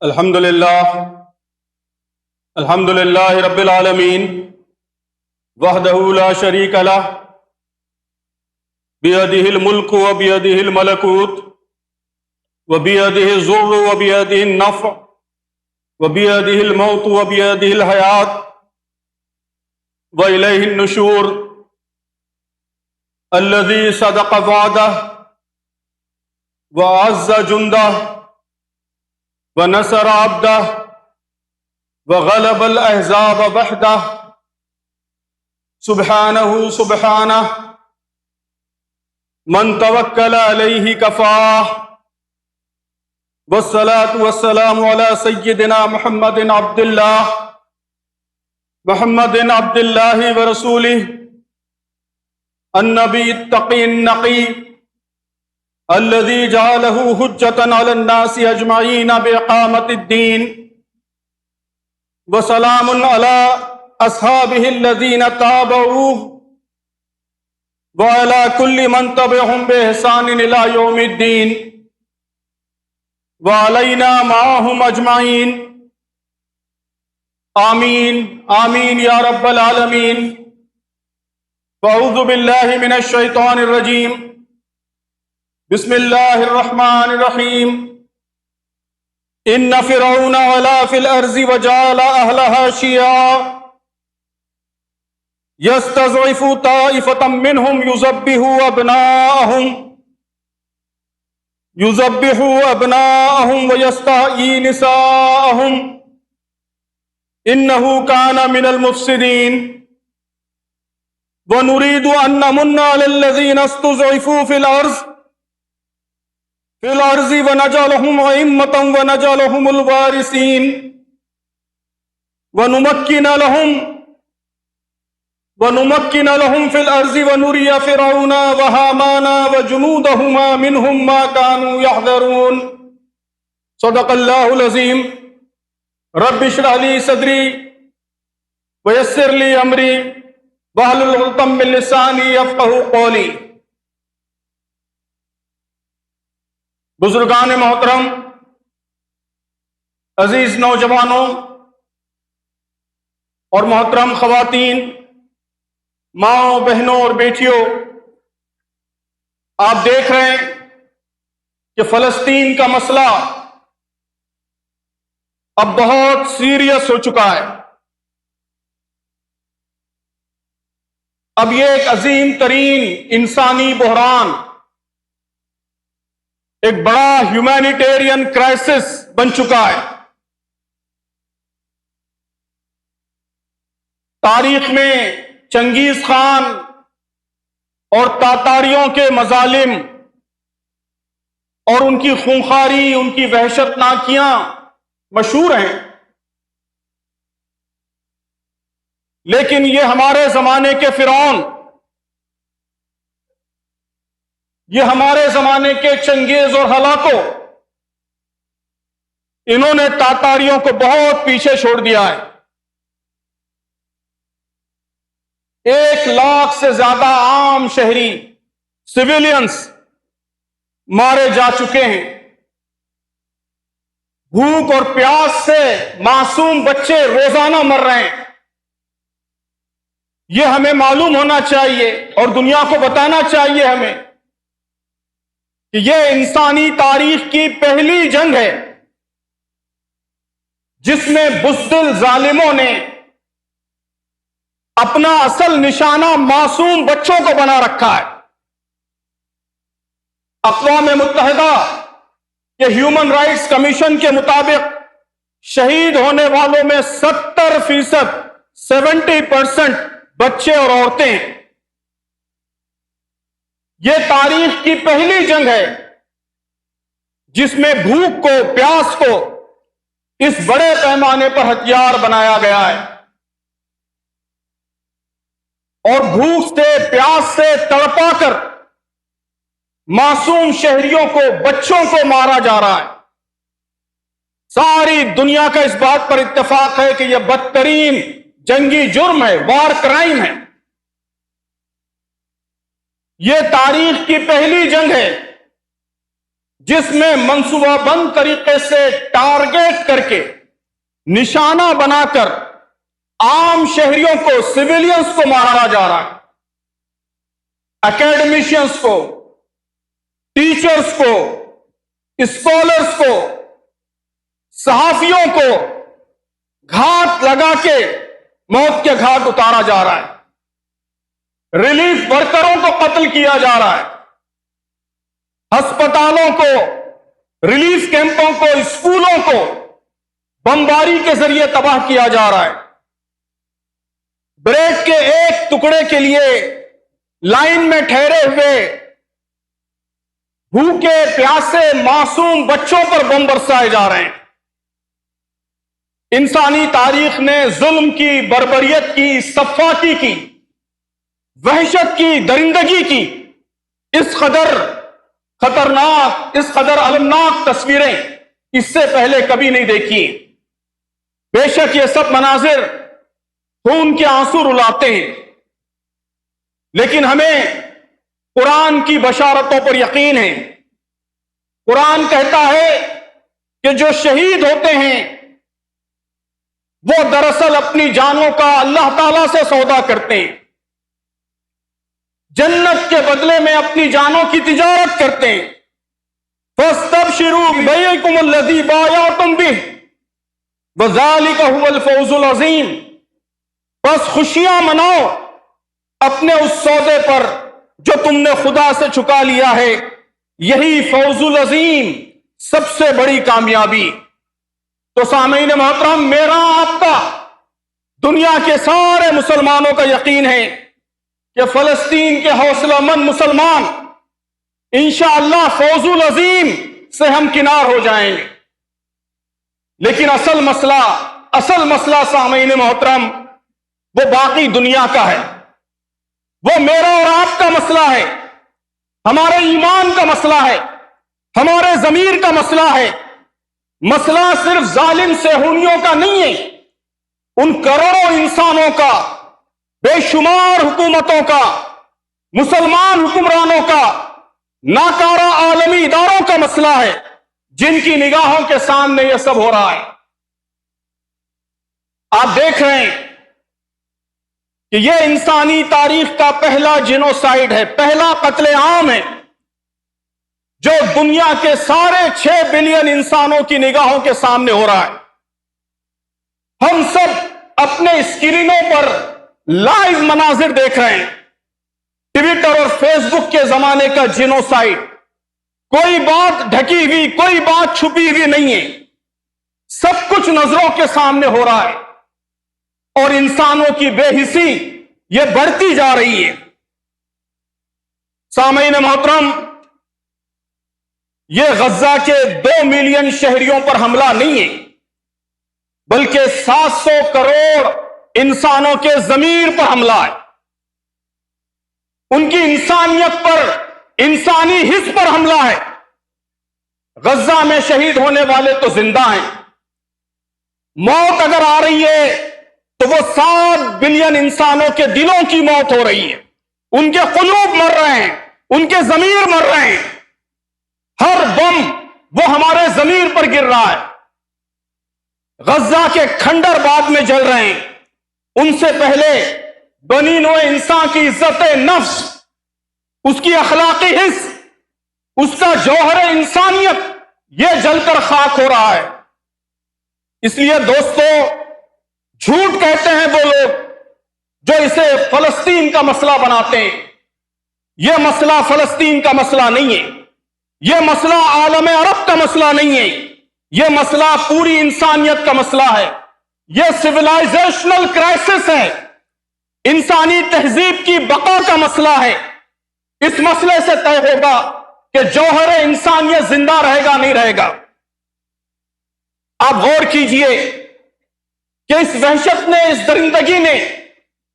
الحمد للہ رب العالمین وحدہ لا شریک لہ بیدہ الملک وبیدہ الملکوت وبیدہ الضر وبیدہ النفع وبیدہ الموت وبیدہ الحیات وإلیہ النشور الذی صدق وعدہ وعز جندہ ونصر عبدہ وغلب الأحزاب وحدہ سبحانہ من توکل علیہ کفاہ والصلاة والسلام علی سیدنا محمد عبد اللہ ورسولہ النبی التقی النقی الذي جعله حجة على الناس أجمعين بإقامة الدين وسلام على أصحابه الذين تابعوه وعلى كل من تبعهم بإحسان إلى يوم الدين وعلينا معهم أجمعين آمين آمين يا رب العالمين. فأعوذ بالله من الشيطان الرجيم. بسم اللہ الرحمن الرحیم. ان فرعون علا فی الارض وجعل اہلها شیعا یستضعف طائفة منهم یذبح ابناءهم ویستحیی نساءهم انہ کان من المفسدین. ونريد ان نمن علی الذین استضعفوا فی الارض ونجعلهم أئمة ونجعلهم الوارثين ونمكن لهم في الأرض ونري فرعون وهامان وجنودهما منهم ما كانوا يحذرون. صدق الله العظيم. رب اشرح لي صدري ويسر لي أمري واحلل عقدة من لساني يفقهوا قولي. بزرگان محترم، عزیز نوجوانوں اور محترم خواتین، ماؤں بہنوں اور بیٹیوں، آپ دیکھ رہے ہیں کہ فلسطین کا مسئلہ اب بہت سیریس ہو چکا ہے. اب یہ ایک عظیم ترین انسانی بحران، ایک بڑا ہیومینیٹیرین کرائسس بن چکا ہے. تاریخ میں چنگیز خان اور تاتاریوں کے مظالم اور ان کی خونخواری، ان کی وحشتناکیاں مشہور ہیں، لیکن یہ ہمارے زمانے کے فرعون، یہ ہمارے زمانے کے چنگیز اور ہلاکو، انہوں نے تاتاریوں کو بہت پیچھے چھوڑ دیا ہے. 1 لاکھ سے زیادہ عام شہری سویلینز مارے جا چکے ہیں. بھوک اور پیاس سے معصوم بچے روزانہ مر رہے ہیں. یہ ہمیں معلوم ہونا چاہیے اور دنیا کو بتانا چاہیے ہمیں کہ یہ انسانی تاریخ کی پہلی جنگ ہے جس میں بزدل ظالموں نے اپنا اصل نشانہ معصوم بچوں کو بنا رکھا ہے. اقوام متحدہ کے ہیومن رائٹس کمیشن کے مطابق شہید ہونے والوں میں 70% بچے اور عورتیں ہیں. یہ تاریخ کی پہلی جنگ ہے جس میں بھوک کو، پیاس کو اس بڑے پیمانے پر ہتھیار بنایا گیا ہے، اور بھوک سے، پیاس سے تڑپا کر معصوم شہریوں کو، بچوں کو مارا جا رہا ہے. ساری دنیا کا اس بات پر اتفاق ہے کہ یہ بدترین جنگی جرم ہے، وار کرائم ہے. یہ تاریخ کی پہلی جنگ ہے جس میں منصوبہ بند طریقے سے ٹارگیٹ کر کے نشانہ بنا کر عام شہریوں کو، سویلینز کو مارا جا رہا ہے، اکیڈمیشینز کو، ٹیچرز کو، اسکالرز کو، صحافیوں کو گھات لگا کے موت کے گھاٹ اتارا جا رہا ہے، ریلیف ورکروں کو قتل کیا جا رہا ہے، ہسپتالوں کو، ریلیف کیمپوں کو، اسکولوں کو بمباری کے ذریعے تباہ کیا جا رہا ہے۔ بریڈ کے ایک ٹکڑے کے لیے لائن میں ٹھہرے ہوئے بھوکے پیاسے معصوم بچوں پر بم برسائے جا رہے ہیں۔ انسانی تاریخ نے ظلم کی، بربریت کی، صفاقی کی، وحشت کی، درندگی کی اس قدر خطرناک، اس قدر المناک تصویریں اس سے پہلے کبھی نہیں دیکھی۔ بے شک یہ سب مناظر خون کے آنسو رلاتے ہیں، لیکن ہمیں قرآن کی بشارتوں پر یقین ہے۔ قرآن کہتا ہے کہ جو شہید ہوتے ہیں وہ دراصل اپنی جانوں کا اللہ تعالیٰ سے سودا کرتے ہیں، جنت کے بدلے میں اپنی جانوں کی تجارت کرتے ہیں۔ فَاسْتَبْشِرُوا بِبَيْعِكُمُ الَّذِي بَایَعْتُمْ بِهِ وَذَلِكَ هُوَ الْفَوْزُ الْعَظِیمُ، بس خوشیاں مناؤ اپنے اس سودے پر جو تم نے خدا سے چکا لیا ہے، یہی فوز العظیم، سب سے بڑی کامیابی۔ تو سامعین محترم، میرا آپ کا، دنیا کے سارے مسلمانوں کا یقین ہے کہ فلسطین کے حوصلہ مند مسلمان انشاءاللہ فوز العظیم سے ہم کنار ہو جائیں گے۔ لیکن اصل مسئلہ سامعین محترم وہ باقی دنیا کا ہے، وہ میرا اور آپ کا مسئلہ ہے، ہمارے ایمان کا مسئلہ ہے، ہمارے ضمیر کا مسئلہ ہے۔ مسئلہ صرف ظالم صہیونیوں کا نہیں ہے، ان کروڑوں انسانوں کا، بے شمار حکومتوں کا، مسلمان حکمرانوں کا، ناکارہ عالمی اداروں کا مسئلہ ہے، جن کی نگاہوں کے سامنے یہ سب ہو رہا ہے۔ آپ دیکھ رہے ہیں کہ یہ انسانی تاریخ کا پہلا جینوسائیڈ ہے، پہلا قتل عام ہے جو دنیا کے سارے 6 بلین انسانوں کی نگاہوں کے سامنے ہو رہا ہے۔ ہم سب اپنے اسکرینوں پر لائیو مناظر دیکھ رہے ہیں، ٹویٹر اور فیس بک کے زمانے کا جینوسائیڈ، کوئی بات ڈھکی ہوئی، کوئی بات چھپی ہوئی نہیں ہے، سب کچھ نظروں کے سامنے ہو رہا ہے، اور انسانوں کی بے حسی یہ بڑھتی جا رہی ہے۔ سامعین محترم، یہ غزہ کے 2 ملین شہریوں پر حملہ نہیں ہے، بلکہ 700 کروڑ انسانوں کے ضمیر پر حملہ ہے، ان کی انسانیت پر، انسانی حس پر حملہ ہے۔ غزہ میں شہید ہونے والے تو زندہ ہیں، موت اگر آ رہی ہے تو وہ 7 بلین انسانوں کے دلوں کی موت ہو رہی ہے، ان کے قلوب مر رہے ہیں، ان کے ضمیر مر رہے ہیں، ہر بم وہ ہمارے ضمیر پر گر رہا ہے۔ غزہ کے کھنڈر بعد میں جل رہے ہیں، ان سے پہلے بنی نوع انسان کی عزت نفس، اس کی اخلاقی حس، اس کا جوہر انسانیت یہ جل کر خاک ہو رہا ہے۔ اس لیے دوستو، جھوٹ کہتے ہیں وہ لوگ جو اسے فلسطین کا مسئلہ بناتے ہیں۔ یہ مسئلہ فلسطین کا مسئلہ نہیں ہے، یہ مسئلہ عالم عرب کا مسئلہ نہیں ہے، یہ مسئلہ پوری انسانیت کا مسئلہ ہے، یہ سویلائزیشنل کرائسس ہے، انسانی تہذیب کی بقا کا مسئلہ ہے۔ اس مسئلے سے طے ہوگا کہ جوہر انسانیت زندہ رہے گا نہیں رہے گا۔ آپ غور کیجئے کہ اس وحشت نے، اس درندگی نے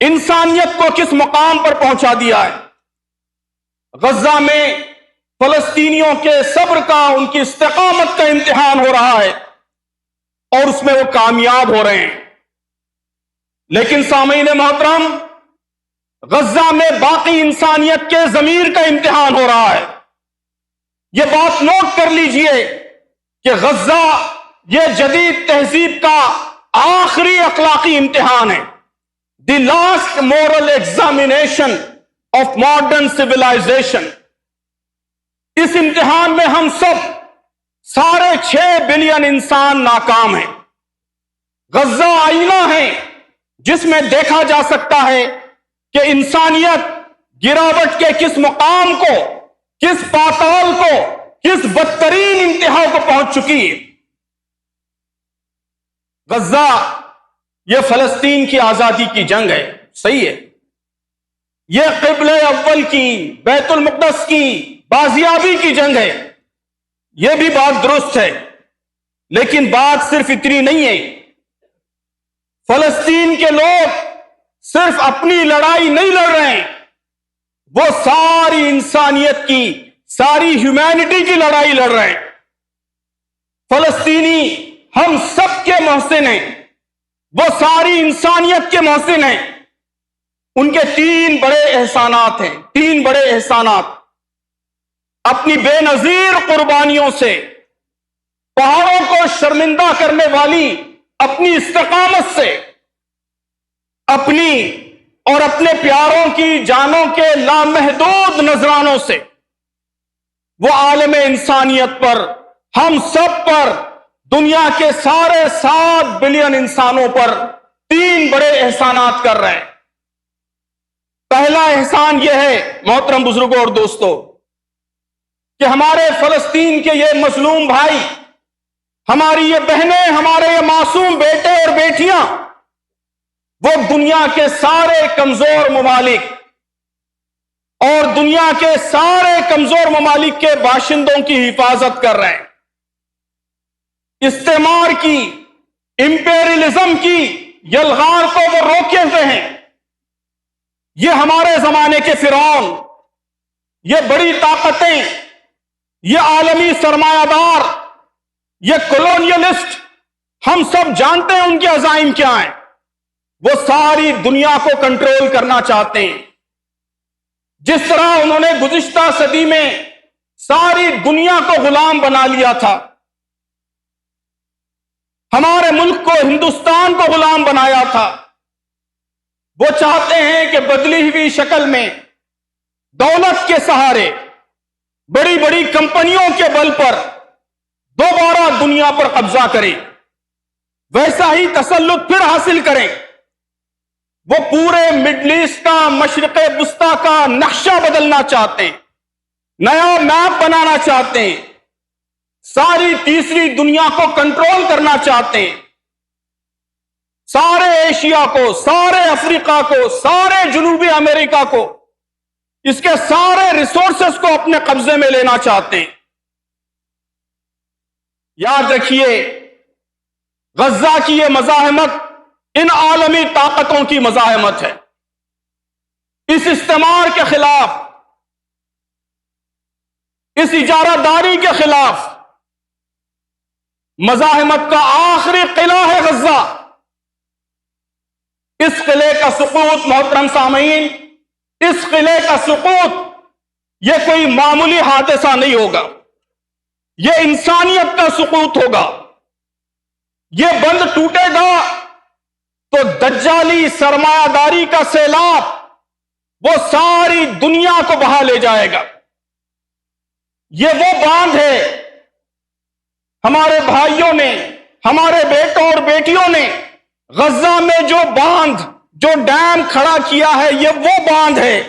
انسانیت کو کس مقام پر پہنچا دیا ہے۔ غزہ میں فلسطینیوں کے صبر کا، ان کی استقامت کا امتحان ہو رہا ہے، اور اس میں وہ کامیاب ہو رہے ہیں۔ لیکن سامعین محترم، غزہ میں باقی انسانیت کے ضمیر کا امتحان ہو رہا ہے۔ یہ بات نوٹ کر لیجئے کہ غزہ یہ جدید تہذیب کا آخری اخلاقی امتحان ہے. The last moral examination of modern civilisation. اس امتحان میں ہم سب 6.5 بلین انسان ناکام ہیں. غزہ آئینہ ہے جس میں دیکھا جا سکتا ہے کہ انسانیت گراوٹ کے کس مقام کو، کس پاتال کو، کس بدترین انتہا کو پہنچ چکی ہے. غزہ یہ فلسطین کی آزادی کی جنگ ہے، صحیح ہے. یہ قبلہ اول کی، بیت المقدس کی بازیابی کی جنگ ہے، یہ بھی بات درست ہے. لیکن بات صرف اتنی نہیں ہے. فلسطین کے لوگ صرف اپنی لڑائی نہیں لڑ رہے ہیں، وہ ساری انسانیت کی، ساری ہیومینٹی کی لڑائی لڑ رہے ہیں. فلسطینی ہم سب کے محسن ہیں، وہ ساری انسانیت کے محسن ہیں. ان کے 3 بڑے احسانات ہیں، 3 بڑے احسانات. اپنی بے نظیر قربانیوں سے، پہاڑوں کو شرمندہ کرنے والی اپنی استقامت سے، اپنی اور اپنے پیاروں کی جانوں کے لامحدود نذرانوں سے، وہ عالم انسانیت پر، ہم سب پر، دنیا کے سارے 7 بلین انسانوں پر 3 بڑے احسانات کر رہے ہیں. پہلا احسان یہ ہے محترم بزرگوں اور دوستو کہ ہمارے فلسطین کے یہ مظلوم بھائی، ہماری یہ بہنیں، ہمارے یہ معصوم بیٹے اور بیٹیاں، وہ دنیا کے سارے کمزور ممالک اور دنیا کے سارے کمزور ممالک کے باشندوں کی حفاظت کر رہے ہیں. استعمار کی، امپیریلزم کی یلغار کو وہ روکے ہوئے ہیں. یہ ہمارے زمانے کے فرعون، یہ بڑی طاقتیں، یہ عالمی سرمایہ دار، یہ کولونیلسٹ، ہم سب جانتے ہیں ان کے عزائم کیا ہیں. وہ ساری دنیا کو کنٹرول کرنا چاہتے ہیں. جس طرح انہوں نے گزشتہ صدی میں ساری دنیا کو غلام بنا لیا تھا، ہمارے ملک کو، ہندوستان کو غلام بنایا تھا، وہ چاہتے ہیں کہ بدلی ہوئی شکل میں دولت کے سہارے، بڑی بڑی کمپنیوں کے بل پر دوبارہ دنیا پر قبضہ کریں، ویسا ہی تسلط پھر حاصل کریں. وہ پورے مڈل ایسٹ کا، مشرق وسطیٰ کا نقشہ بدلنا چاہتے ہیں، نیا میپ بنانا چاہتے ہیں، ساری تیسری دنیا کو کنٹرول کرنا چاہتے ہیں. سارے ایشیا کو، سارے افریقہ کو، سارے جنوبی امریکہ کو، اس کے سارے ریسورسز کو اپنے قبضے میں لینا چاہتے ہیں. یاد رکھیے، غزہ کی یہ مزاحمت ان عالمی طاقتوں کی مزاحمت ہے. اس استعمار کے خلاف، اس اجارہ داری کے خلاف مزاحمت کا آخری قلعہ ہے غزہ. اس قلعے کا سقوط محترم سامعین، اس قلعے کا سقوط یہ کوئی معمولی حادثہ نہیں ہوگا، یہ انسانیت کا سقوط ہوگا. یہ بند ٹوٹے گا تو دجالی سرمایہ داری کا سیلاب وہ ساری دنیا کو بہا لے جائے گا. یہ وہ باندھ ہے، ہمارے بھائیوں نے، ہمارے بیٹوں اور بیٹیوں نے غزہ میں جو باندھ، جو ڈیم کھڑا کیا ہے، یہ وہ باندھ ہے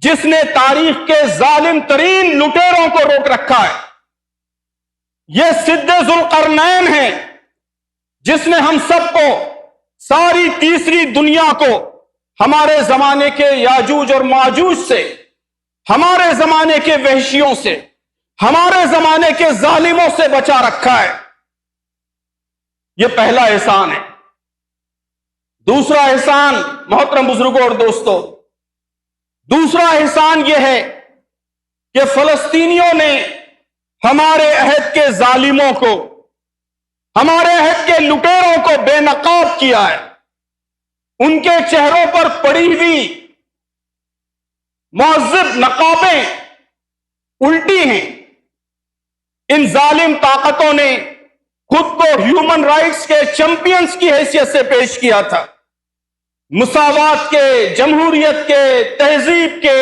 جس نے تاریخ کے ظالم ترین لٹیروں کو روک رکھا ہے. یہ سد ذوالقرنین ہے جس نے ہم سب کو، ساری تیسری دنیا کو، ہمارے زمانے کے یاجوج اور ماجوج سے، ہمارے زمانے کے وحشیوں سے، ہمارے زمانے کے ظالموں سے بچا رکھا ہے. یہ پہلا احسان ہے. دوسرا احسان محترم بزرگوں اور دوستو، دوسرا احسان یہ ہے کہ فلسطینیوں نے ہمارے عہد کے ظالموں کو، ہمارے عہد کے لٹیروں کو بے نقاب کیا ہے. ان کے چہروں پر پڑی ہوئی مہذب نقابیں الٹی ہیں، ان ظالم طاقتوں نے خود کو ہیومن رائٹس کے چیمپئنز کی حیثیت سے پیش کیا تھا، مساوات کے، جمہوریت کے، تہذیب کے،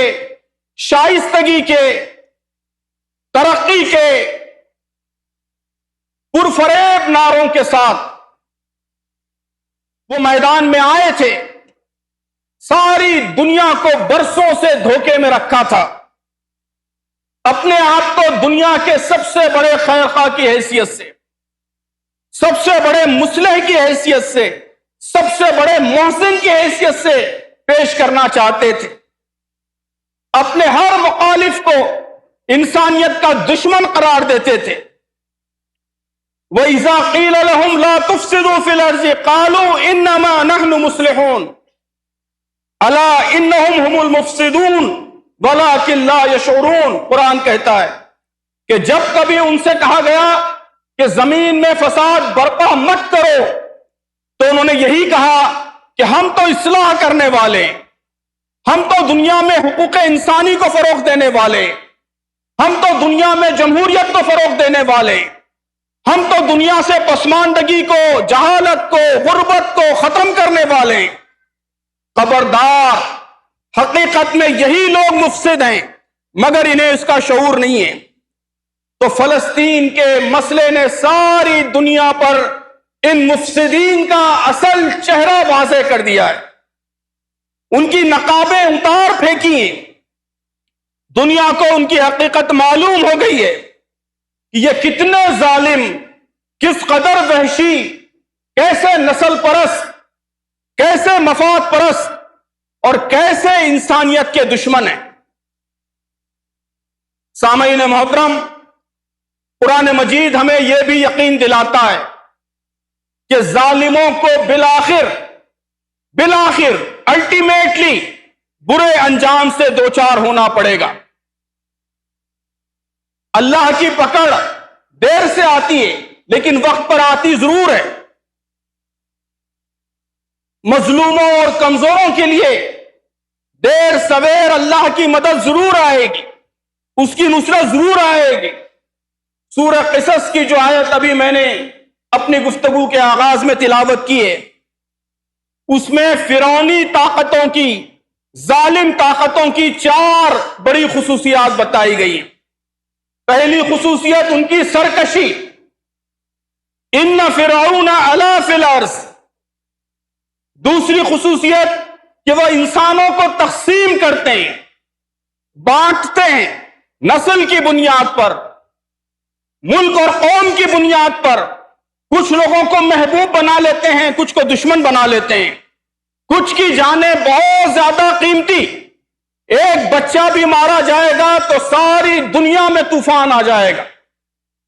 شائستگی کے، ترقی کے پرفریب نعروں کے ساتھ وہ میدان میں آئے تھے، ساری دنیا کو برسوں سے دھوکے میں رکھا تھا، اپنے آپ کو دنیا کے سب سے بڑے خیرخواہ کی حیثیت سے، سب سے بڑے مصلح کی حیثیت سے، سب سے بڑے محسن کی حیثیت سے پیش کرنا چاہتے تھے، اپنے ہر مخالف کو انسانیت کا دشمن قرار دیتے تھے۔ وَإِذَا قِيلَ لَهُمْ لَا تُفْسِدُوا فِي الْأَرْضِ قَالُوا إِنَّمَا نَحْنُ مُصْلِحُونَ أَلَا إِنَّهُمْ هُمُ الْمُفْسِدُونَ وَلَكِنْ لَا يَشْعُرُونَ۔ قرآن کہتا ہے کہ جب کبھی ان سے کہا گیا کہ زمین میں فساد برپا مت کرو تو انہوں نے یہی کہا کہ ہم تو اصلاح کرنے والے ہیں، ہم تو دنیا میں حقوق انسانی کو فروغ دینے والے ہیں، ہم تو دنیا میں جمہوریت کو فروغ دینے والے ہیں، ہم تو دنیا سے پسماندگی کو، جہالت کو، غربت کو ختم کرنے والے ہیں۔ خبردار، حقیقت میں یہی لوگ مفسد ہیں مگر انہیں اس کا شعور نہیں ہے۔ تو فلسطین کے مسئلے نے ساری دنیا پر ان مفسدین کا اصل چہرہ واضح کر دیا ہے، ان کی نقابیں اتار پھینکی ہیں، دنیا کو ان کی حقیقت معلوم ہو گئی ہے کہ یہ کتنے ظالم، کس قدر وحشی، کیسے نسل پرست، کیسے مفاد پرست اور کیسے انسانیت کے دشمن ہیں۔ سامعین محترم، قرآن مجید ہمیں یہ بھی یقین دلاتا ہے کہ ظالموں کو بالآخر الٹیمیٹلی برے انجام سے دوچار ہونا پڑے گا۔ اللہ کی پکڑ دیر سے آتی ہے لیکن وقت پر آتی ضرور ہے۔ مظلوموں اور کمزوروں کے لیے دیر سویر اللہ کی مدد ضرور آئے گی، اس کی نصرت ضرور آئے گی۔ سورہ قصص کی جو آیت ابھی میں نے اپنی گفتگو کے آغاز میں تلاوت کی ہے، اس میں فرعونی طاقتوں کی، ظالم طاقتوں کی 4 بڑی خصوصیات بتائی گئی ہیں۔ پہلی خصوصیت ان کی سرکشی، ان فرعون علا فی الارض۔ دوسری خصوصیت کہ وہ انسانوں کو تقسیم کرتے ہیں، بانٹتے ہیں، نسل کی بنیاد پر، ملک اور قوم کی بنیاد پر۔ کچھ لوگوں کو محبوب بنا لیتے ہیں، کچھ کو دشمن بنا لیتے ہیں، کچھ کی جانیں بہت زیادہ قیمتی، ایک بچہ بھی مارا جائے گا تو ساری دنیا میں طوفان آ جائے گا،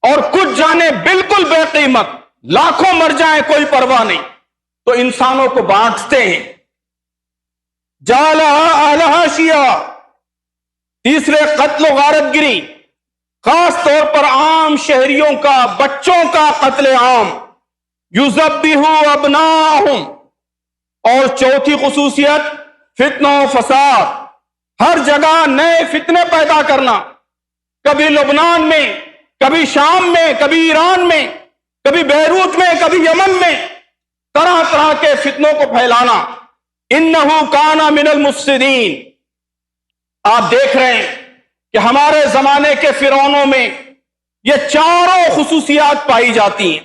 اور کچھ جانیں بالکل بے قیمت، لاکھوں مر جائیں کوئی پرواہ نہیں۔ تو انسانوں کو بانٹتے ہیں۔ جعلها اهلها شیعا۔ تیسرے، قتل و غارت گری، خاص طور پر عام شہریوں کا، بچوں کا قتل عام۔ یذبح ابناءہم۔ اور چوتھی خصوصیت، فتنہ و فساد، ہر جگہ نئے فتنے پیدا کرنا، کبھی لبنان میں، کبھی شام میں، کبھی ایران میں، کبھی بیروت میں، کبھی یمن میں، طرح طرح کے فتنوں کو پھیلانا۔ انہو کان من المفسدین۔ آپ دیکھ رہے ہیں کہ ہمارے زمانے کے فرعونوں میں یہ 4 خصوصیات پائی جاتی ہیں،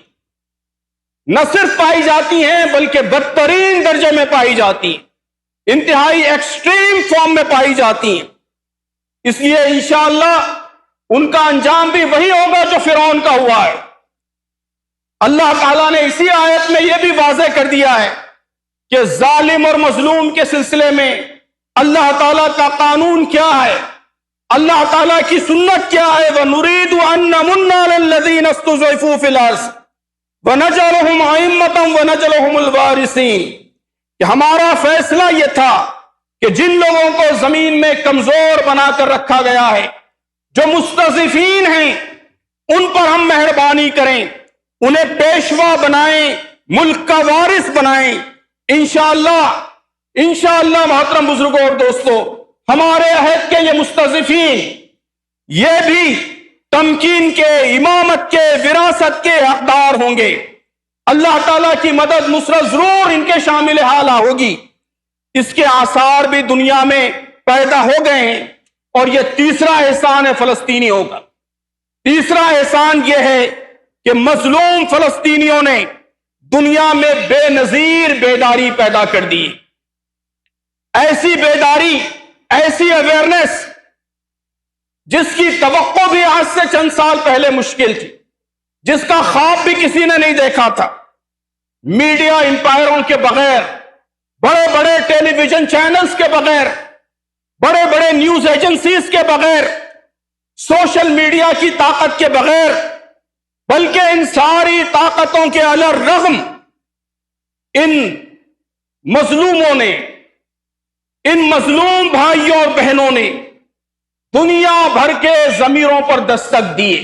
نہ صرف پائی جاتی ہیں بلکہ بدترین درجے میں پائی جاتی ہیں، انتہائی ایکسٹریم فارم میں پائی جاتی ہیں۔ اس لیے انشاءاللہ ان کا انجام بھی وہی ہوگا جو فرعون کا ہوا ہے۔ اللہ تعالیٰ نے اسی آیت میں یہ بھی واضح کر دیا ہے کہ ظالم اور مظلوم کے سلسلے میں اللہ تعالیٰ کا قانون کیا ہے، اللہ تعالیٰ کی سنت کیا ہے۔ وَنُرِيدُ أَن نَّمُنَّ عَلَى الَّذِينَ اسْتُضْعِفُوا فِي الْأَرْضِ وَنَجْعَلَهُمْ أَئِمَّةً وَنَجْعَلَهُمُ الْوَارِثِينَ۔ کہ ہمارا فیصلہ یہ تھا کہ جن لوگوں کو زمین میں کمزور بنا کر رکھا گیا ہے، جو مستضعفین ہیں، ان پر ہم مہربانی کریں، انہیں پیشوا بنائیں، ملک کا وارث بنائیں۔ انشاءاللہ محترم بزرگوں اور دوستو، ہمارے عہد کے یہ مستضعفین یہ بھی تمکین کے، امامت کے، وراثت کے حقدار ہوں گے۔ اللہ تعالیٰ کی مدد نصرت ضرور ان کے شامل حال ہوگی۔ اس کے آثار بھی دنیا میں پیدا ہو گئے ہیں، اور یہ تیسرا احسان فلسطینیوں کا۔ تیسرا احسان یہ ہے کہ مظلوم فلسطینیوں نے دنیا میں بے نظیر بیداری پیدا کر دی۔ ایسی بیداری، ایسی اویئرنس جس کی توقع بھی آج سے چند سال پہلے مشکل تھی، جس کا خواب بھی کسی نے نہیں دیکھا تھا۔ میڈیا امپائروں کے بغیر، بڑے بڑے ٹیلی ویژن چینلز کے بغیر، بڑے بڑے نیوز ایجنسیز کے بغیر، سوشل میڈیا کی طاقت کے بغیر، بلکہ ان ساری طاقتوں کے علی الرغم ان مظلوموں نے، ان مظلوم بھائیوں اور بہنوں نے دنیا بھر کے ضمیروں پر دستک دیے،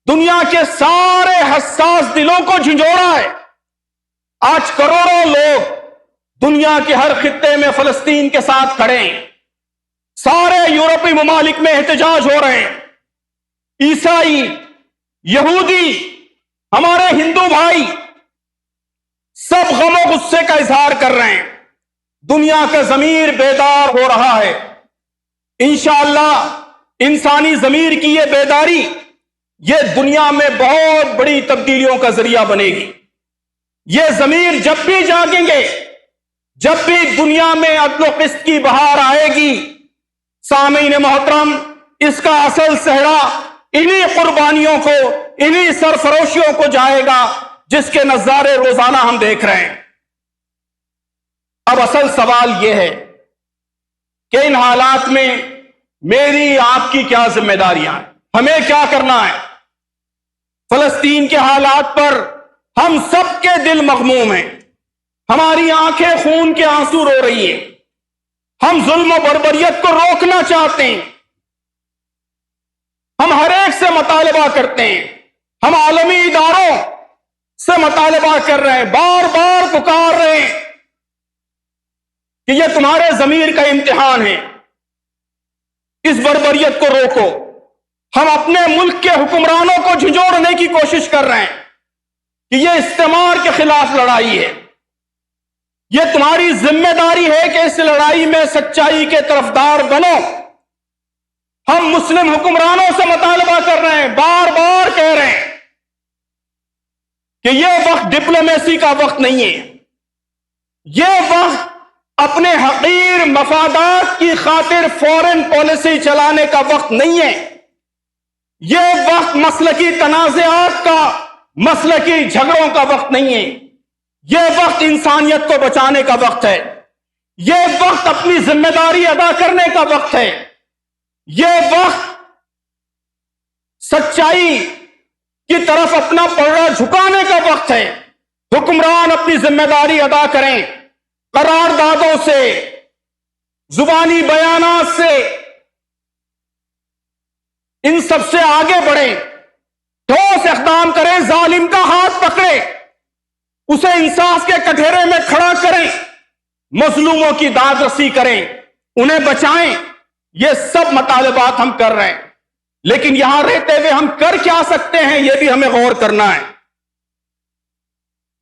دنیا کے سارے حساس دلوں کو جھنجھوڑا ہے۔ آج کروڑوں لوگ دنیا کے ہر خطے میں فلسطین کے ساتھ کھڑے ہیں۔ سارے یورپی ممالک میں احتجاج ہو رہے ہیں۔ عیسائی، یہودی، ہمارے ہندو بھائی سب غم و غصے کا اظہار کر رہے ہیں۔ دنیا کا ضمیر بیدار ہو رہا ہے۔ انشاءاللہ انسانی ضمیر کی یہ بیداری، یہ دنیا میں بہت بڑی تبدیلیوں کا ذریعہ بنے گی۔ یہ ضمیر جب بھی جاگیں گے، جب بھی دنیا میں عدل و قسط کی بہار آئے گی، سامعین محترم، اس کا اصل صحرا انہی قربانیوں کو، انہی سرفروشیوں کو جائے گا جس کے نظارے روزانہ ہم دیکھ رہے ہیں۔ اب اصل سوال یہ ہے کہ ان حالات میں میری آپ کی کیا ذمہ داریاں ہیں، ہمیں کیا کرنا ہے؟ فلسطین کے حالات پر ہم سب کے دل مغموم ہیں، ہماری آنکھیں خون کے آنسو رو رہی ہیں، ہم ظلم و بربریت کو روکنا چاہتے ہیں، ہم ہر ایک سے مطالبہ کرتے ہیں، ہم عالمی اداروں سے مطالبہ کر رہے ہیں، بار بار پکار رہے ہیں کہ یہ تمہارے ضمیر کا امتحان ہے، اس بربریت کو روکو۔ ہم اپنے ملک کے حکمرانوں کو جھنجھوڑنے کی کوشش کر رہے ہیں کہ یہ استعمار کے خلاف لڑائی ہے، یہ تمہاری ذمہ داری ہے کہ اس لڑائی میں سچائی کے طرفدار بنو۔ ہم مسلم حکمرانوں سے مطالبہ کر رہے ہیں، بار بار کہہ رہے ہیں کہ یہ وقت ڈپلومیسی کا وقت نہیں ہے، یہ وقت اپنے حقیر مفادات کی خاطر فورن پالیسی چلانے کا وقت نہیں ہے، یہ وقت مسلکی تنازعات کا، مسلکی جھگڑوں کا وقت نہیں ہے، یہ وقت انسانیت کو بچانے کا وقت ہے، یہ وقت اپنی ذمہ داری ادا کرنے کا وقت ہے، یہ وقت سچائی کی طرف اپنا پلڑا جھکانے کا وقت ہے۔ حکمران اپنی ذمہ داری ادا کریں، قراردادوں سے، زبانی بیانات سے، ان سب سے آگے بڑھیں، ٹھوس اقدام کریں، ظالم کا ہاتھ پکڑیں، اسے انصاف کے کٹہرے میں کھڑا کریں، مظلوموں کی داد رسی کریں، انہیں بچائیں۔ یہ سب مطالبات ہم کر رہے ہیں، لیکن یہاں رہتے ہوئے ہم کر کیا سکتے ہیں یہ بھی ہمیں غور کرنا ہے۔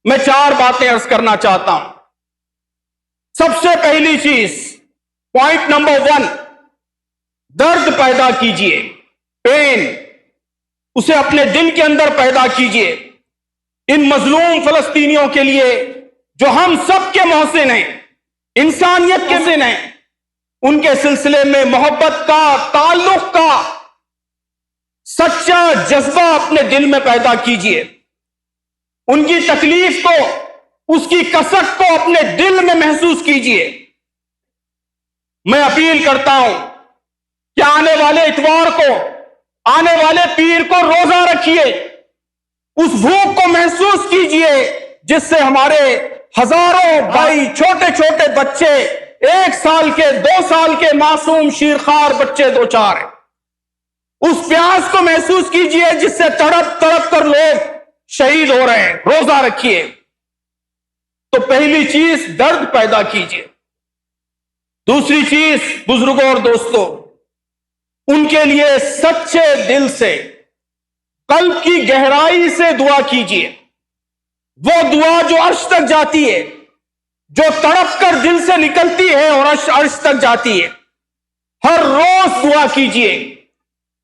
میں 4 باتیں عرض کرنا چاہتا ہوں۔ سب سے پہلی چیز، پوائنٹ نمبر 1، درد پیدا کیجئے، پین، اسے اپنے دل کے اندر پیدا کیجئے۔ ان مظلوم فلسطینیوں کے لیے جو ہم سب کے محسن ہیں، انسانیت کے محسن ہیں، ان کے سلسلے میں محبت کا، تعلق کا سچا جذبہ اپنے دل میں پیدا کیجئے۔ ان کی تکلیف کو، اس کی کسک کو اپنے دل میں محسوس کیجئے۔ میں اپیل کرتا ہوں کہ آنے والے اتوار کو، آنے والے پیر کو روزہ رکھیے، اس بھوک کو محسوس کیجئے جس سے ہمارے ہزاروں بھائی، چھوٹے چھوٹے بچے، 1 سال کے، 2 سال کے معصوم شیرخوار بچے دوچار ہیں۔ اس پیاس کو محسوس کیجئے جس سے تڑپ تڑپ کر لوگ شہید ہو رہے ہیں۔ روزہ رکھیے۔ تو پہلی چیز، درد پیدا کیجئے۔ دوسری چیز، بزرگوں اور دوستوں، ان کے لیے سچے دل سے، قلب کی گہرائی سے دعا کیجیے۔ وہ دعا جو عرش تک جاتی ہے، جو تڑپ کر دل سے نکلتی ہے اور عرش تک جاتی ہے۔ ہر روز دعا کیجیے۔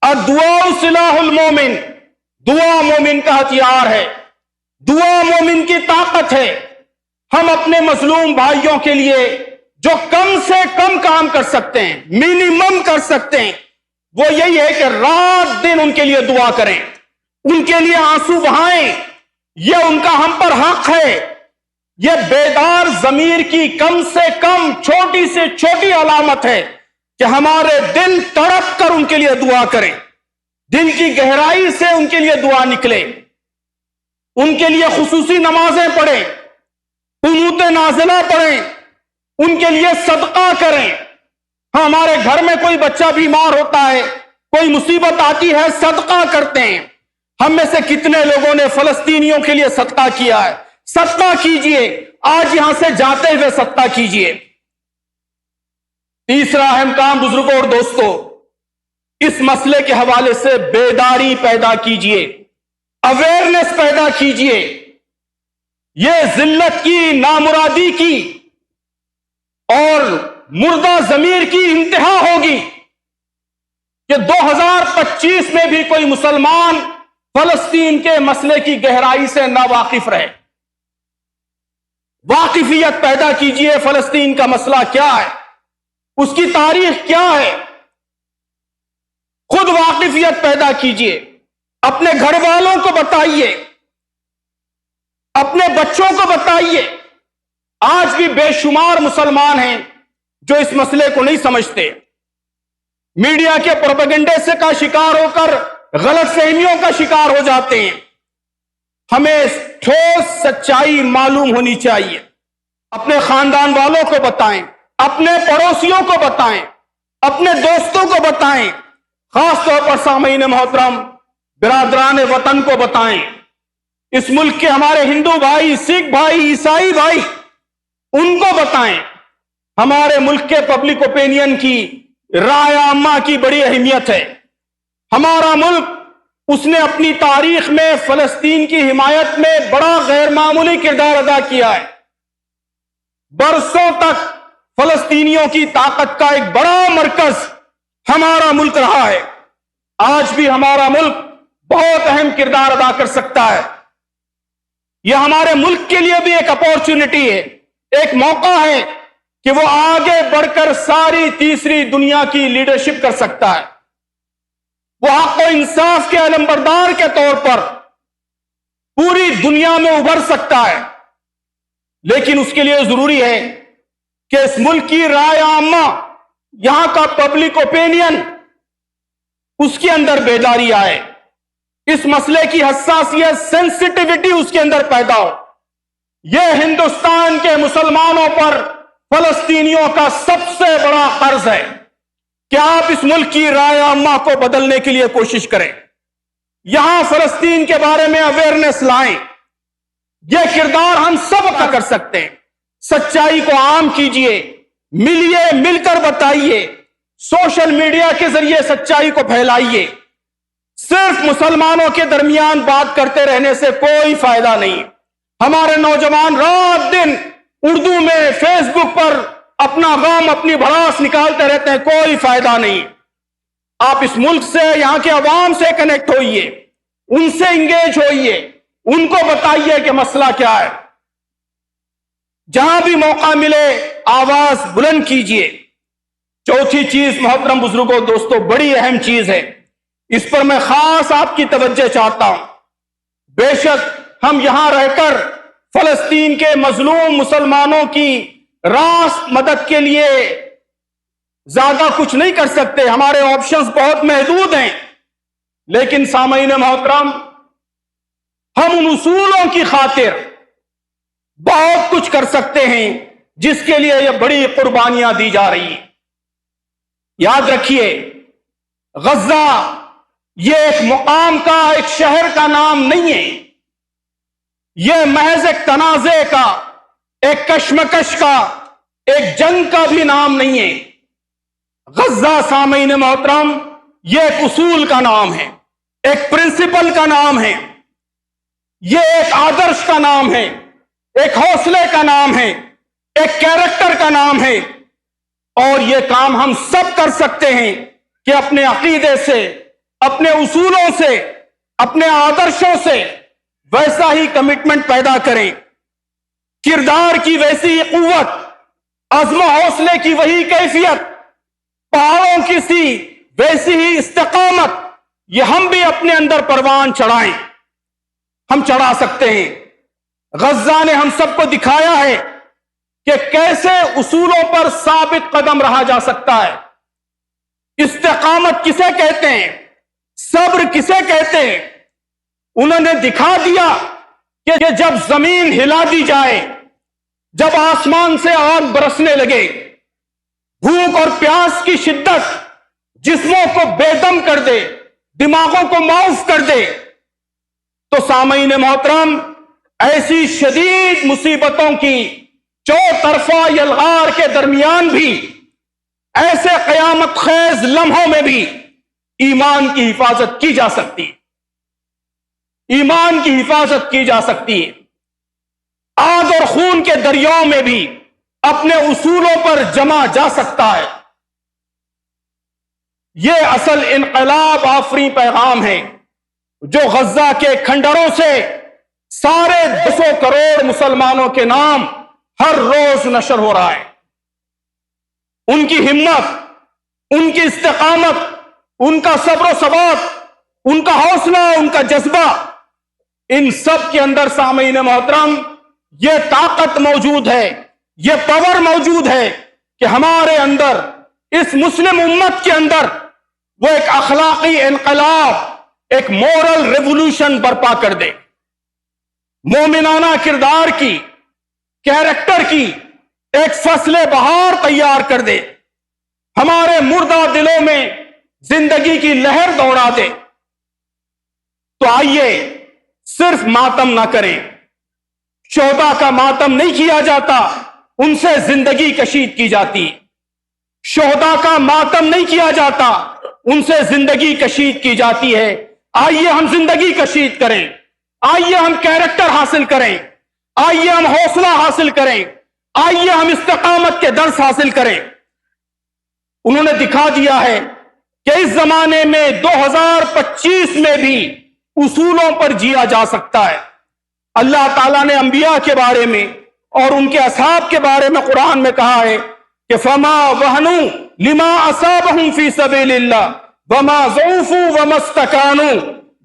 الدعاء سلاح المومن، دعا مومن کا ہتھیار ہے، دعا مومن کی طاقت ہے۔ ہم اپنے مظلوم بھائیوں کے لیے جو کم سے کم کام کر سکتے ہیں، منیمم کر سکتے ہیں، وہ یہی ہے کہ رات دن ان کے لیے دعا کریں، ان کے لیے آنسو بہائیں۔ یہ ان کا ہم پر حق ہے۔ یہ بیدار ضمیر کی کم سے کم چھوٹی سے چھوٹی علامت ہے کہ ہمارے دل تڑپ کر ان کے لیے دعا کریں، دل کی گہرائی سے ان کے لیے دعا نکلے، ان کے لیے خصوصی نمازیں پڑھیں، قنوت نازلہ پڑھیں، ان کے لیے صدقہ کریں۔ ہمارے گھر میں کوئی بچہ بیمار ہوتا ہے، کوئی مصیبت آتی ہے، صدقہ کرتے ہیں۔ ہم میں سے کتنے لوگوں نے فلسطینیوں کے لیے صدقہ کیا ہے؟ صدقہ کیجئے، آج یہاں سے جاتے ہوئے صدقہ کیجئے۔ تیسرا اہم کام بزرگوں اور دوستوں، اس مسئلے کے حوالے سے بیداری پیدا کیجئے، اویئرنیس پیدا کیجئے۔ یہ ذلت کی، نامرادی کی اور مردہ ضمیر کی انتہا ہوگی کہ 2025 میں بھی کوئی مسلمان فلسطین کے مسئلے کی گہرائی سے نا واقف رہے۔ واقفیت پیدا کیجئے، فلسطین کا مسئلہ کیا ہے، اس کی تاریخ کیا ہے، خود واقفیت پیدا کیجئے، اپنے گھر والوں کو بتائیے، اپنے بچوں کو بتائیے۔ آج بھی بے شمار مسلمان ہیں جو اس مسئلے کو نہیں سمجھتے، میڈیا کے پروپیگنڈے سے کا شکار ہو کر غلط فہمیوں کا شکار ہو جاتے ہیں۔ ہمیں ٹھوس سچائی معلوم ہونی چاہیے۔ اپنے خاندان والوں کو بتائیں، اپنے پڑوسیوں کو بتائیں، اپنے دوستوں کو بتائیں، خاص طور پر سامعین محترم برادران وطن کو بتائیں۔ اس ملک کے ہمارے ہندو بھائی، سکھ بھائی، عیسائی بھائی، ان کو بتائیں۔ ہمارے ملک کے پبلک اوپینین کی رائے عامہ کی بڑی اہمیت ہے۔ ہمارا ملک، اس نے اپنی تاریخ میں فلسطین کی حمایت میں بڑا غیر معمولی کردار ادا کیا ہے۔ برسوں تک فلسطینیوں کی طاقت کا ایک بڑا مرکز ہمارا ملک رہا ہے۔ آج بھی ہمارا ملک بہت اہم کردار ادا کر سکتا ہے۔ یہ ہمارے ملک کے لیے بھی ایک اپورچونٹی ہے، ایک موقع ہے کہ وہ آگے بڑھ کر ساری تیسری دنیا کی لیڈرشپ کر سکتا ہے۔ وہ حق و انصاف کے علمبردار کے طور پر پوری دنیا میں ابھر سکتا ہے، لیکن اس کے لیے ضروری ہے کہ اس ملک کی رائے عامہ، یہاں کا پبلک اوپینین، اس کے اندر بیداری آئے، اس مسئلے کی حساسیت، سینسٹیوٹی اس کے اندر پیدا ہو۔ یہ ہندوستان کے مسلمانوں پر فلسطینیوں کا سب سے بڑا قرض ہے کہ آپ اس ملک کی رائے عامہ کو بدلنے کے لیے کوشش کریں، یہاں فلسطین کے بارے میں اویئرنیس لائیں۔ یہ کردار ہم سب کا کر سکتے ہیں۔ سچائی کو عام کیجئے، ملیے، مل کر بتائیے، سوشل میڈیا کے ذریعے سچائی کو پھیلائیے۔ صرف مسلمانوں کے درمیان بات کرتے رہنے سے کوئی فائدہ نہیں۔ ہمارے نوجوان رات دن اردو میں، فیس بک پر اپنا غم، اپنی بھڑاس نکالتے رہتے ہیں، کوئی فائدہ نہیں۔ آپ اس ملک سے، یہاں کے عوام سے کنیکٹ ہوئیے، ان سے انگیج ہوئیے، ان کو بتائیے کہ مسئلہ کیا ہے۔ جہاں بھی موقع ملے آواز بلند کیجئے۔ چوتھی چیز محترم بزرگوں، دوستوں، بڑی اہم چیز ہے، اس پر میں خاص آپ کی توجہ چاہتا ہوں۔ بے شک ہم یہاں رہ کر فلسطین کے مظلوم مسلمانوں کی راست مدد کے لیے زیادہ کچھ نہیں کر سکتے، ہمارے آپشنز بہت محدود ہیں، لیکن سامعین محترم، ہم ان اصولوں کی خاطر بہت کچھ کر سکتے ہیں جس کے لیے یہ بڑی قربانیاں دی جا رہی ہیں۔ یاد رکھیے، غزہ یہ ایک مقام کا، ایک شہر کا نام نہیں ہے، یہ محض ایک تنازع کا، ایک کشمکش کا، ایک جنگ کا بھی نام نہیں ہے۔ غزہ سامعین محترم یہ ایک اصول کا نام ہے، ایک پرنسپل کا نام ہے، یہ ایک آدرش کا نام ہے، ایک حوصلے کا نام ہے، ایک کیریکٹر کا نام ہے، اور یہ کام ہم سب کر سکتے ہیں کہ اپنے عقیدے سے، اپنے اصولوں سے، اپنے آدرشوں سے ویسا ہی کمٹمنٹ پیدا کریں، کردار کی ویسی ہی قوت، عزم و حوصلے کی وہی کیفیت، پہاڑوں کی سی ویسی ہی استقامت، یہ ہم بھی اپنے اندر پروان چڑھائیں۔ ہم چڑھا سکتے ہیں۔ غزہ نے ہم سب کو دکھایا ہے کہ کیسے اصولوں پر ثابت قدم رہا جا سکتا ہے۔ استقامت کسے کہتے ہیں، صبر کسے کہتے ہیں، انہوں نے دکھا دیا کہ جب زمین ہلا دی جائے، جب آسمان سے آگ برسنے لگے، بھوک اور پیاس کی شدت جسموں کو بے دم کر دے، دماغوں کو معاف کر دے، تو سامعین محترم ایسی شدید مصیبتوں کی چوطرفہ یلغار کے درمیان بھی، ایسے قیامت خیز لمحوں میں بھی ایمان کی حفاظت کی جا سکتی ہے، ایمان کی حفاظت کی جا سکتی ہے۔ آگ اور خون کے دریاؤں میں بھی اپنے اصولوں پر جمع جا سکتا ہے۔ یہ اصل انقلاب آفریں پیغام ہے جو غزہ کے کھنڈروں سے سارے 200 کروڑ مسلمانوں کے نام ہر روز نشر ہو رہا ہے۔ ان کی ہمت، ان کی استقامت، ان کا صبر و ثبات، ان کا حوصلہ، ان کا جذبہ، ان سب کے اندر سامعین محترم یہ طاقت موجود ہے، یہ پاور موجود ہے کہ ہمارے اندر، اس مسلم امت کے اندر وہ ایک اخلاقی انقلاب، ایک مورل ریولوشن برپا کر دے، مومنانہ کردار کی، کیریکٹر کی ایک فصل بہار تیار کر دے، ہمارے مردہ دلوں میں زندگی کی لہر دوڑا دے۔ تو آئیے صرف ماتم نہ کریں، شہداء کا ماتم نہیں کیا جاتا، ان سے زندگی کشید کی جاتی ہے۔ شہداء کا ماتم نہیں کیا جاتا، ان سے زندگی کشید کی جاتی ہے۔ آئیے ہم زندگی کشید کریں، آئیے ہم کیریکٹر حاصل کریں، آئیے ہم حوصلہ حاصل کریں، آئیے ہم استقامت کے درس حاصل کریں۔ انہوں نے دکھا دیا ہے کہ اس زمانے میں 2025 میں بھی اصولوں پر جیا جا سکتا ہے۔ اللہ تعالیٰ نے انبیاء کے بارے میں اور ان کے اصحاب کے بارے میں قرآن میں کہا ہے کہ فما وہنوا لما اصابهم فی سبیل اللہ وما ضعفوا وما استکانوا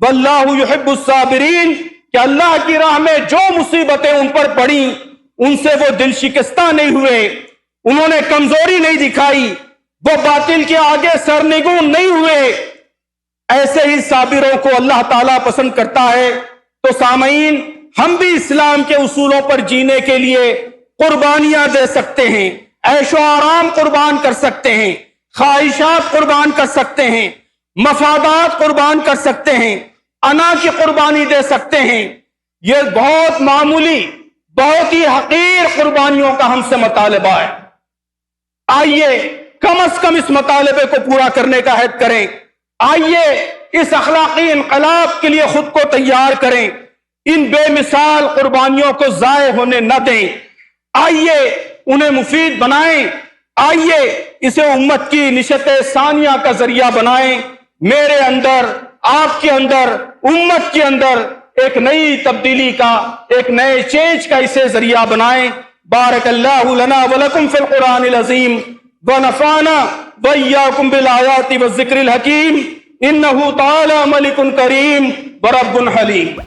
واللہ یحب الصابرین، کہ اللہ کی راہ میں جو مصیبتیں ان پر پڑیں ان سے وہ دل شکستہ نہیں ہوئے، انہوں نے کمزوری نہیں دکھائی، وہ باطل کے آگے سرنگوں نہیں ہوئے۔ ایسے ہی صابروں کو اللہ تعالیٰ پسند کرتا ہے۔ تو سامعین، ہم بھی اسلام کے اصولوں پر جینے کے لیے قربانیاں دے سکتے ہیں، عیش و آرام قربان کر سکتے ہیں، خواہشات قربان کر سکتے ہیں، مفادات قربان کر سکتے ہیں، انا کی قربانی دے سکتے ہیں۔ یہ بہت معمولی، بہت ہی حقیر قربانیوں کا ہم سے مطالبہ ہے۔ آئیے کم از کم اس مطالبے کو پورا کرنے کا عہد کریں، آئیے اس اخلاقی انقلاب کے لیے خود کو تیار کریں، ان بے مثال قربانیوں کو ضائع ہونے نہ دیں، آئیے انہیں مفید بنائیں، آئیے اسے امت کی نشت ثانیہ کا ذریعہ بنائیں، میرے اندر، آپ کے اندر، امت کے اندر ایک نئی تبدیلی کا، ایک نئے چینج کا اسے ذریعہ بنائیں۔ بارک اللہ لنا ولکم فی القرآن العظیم ونفعنا وإیاکم بالآیات والذکر الحکیم، انہ تعالی ملک کریم ورب حلیم۔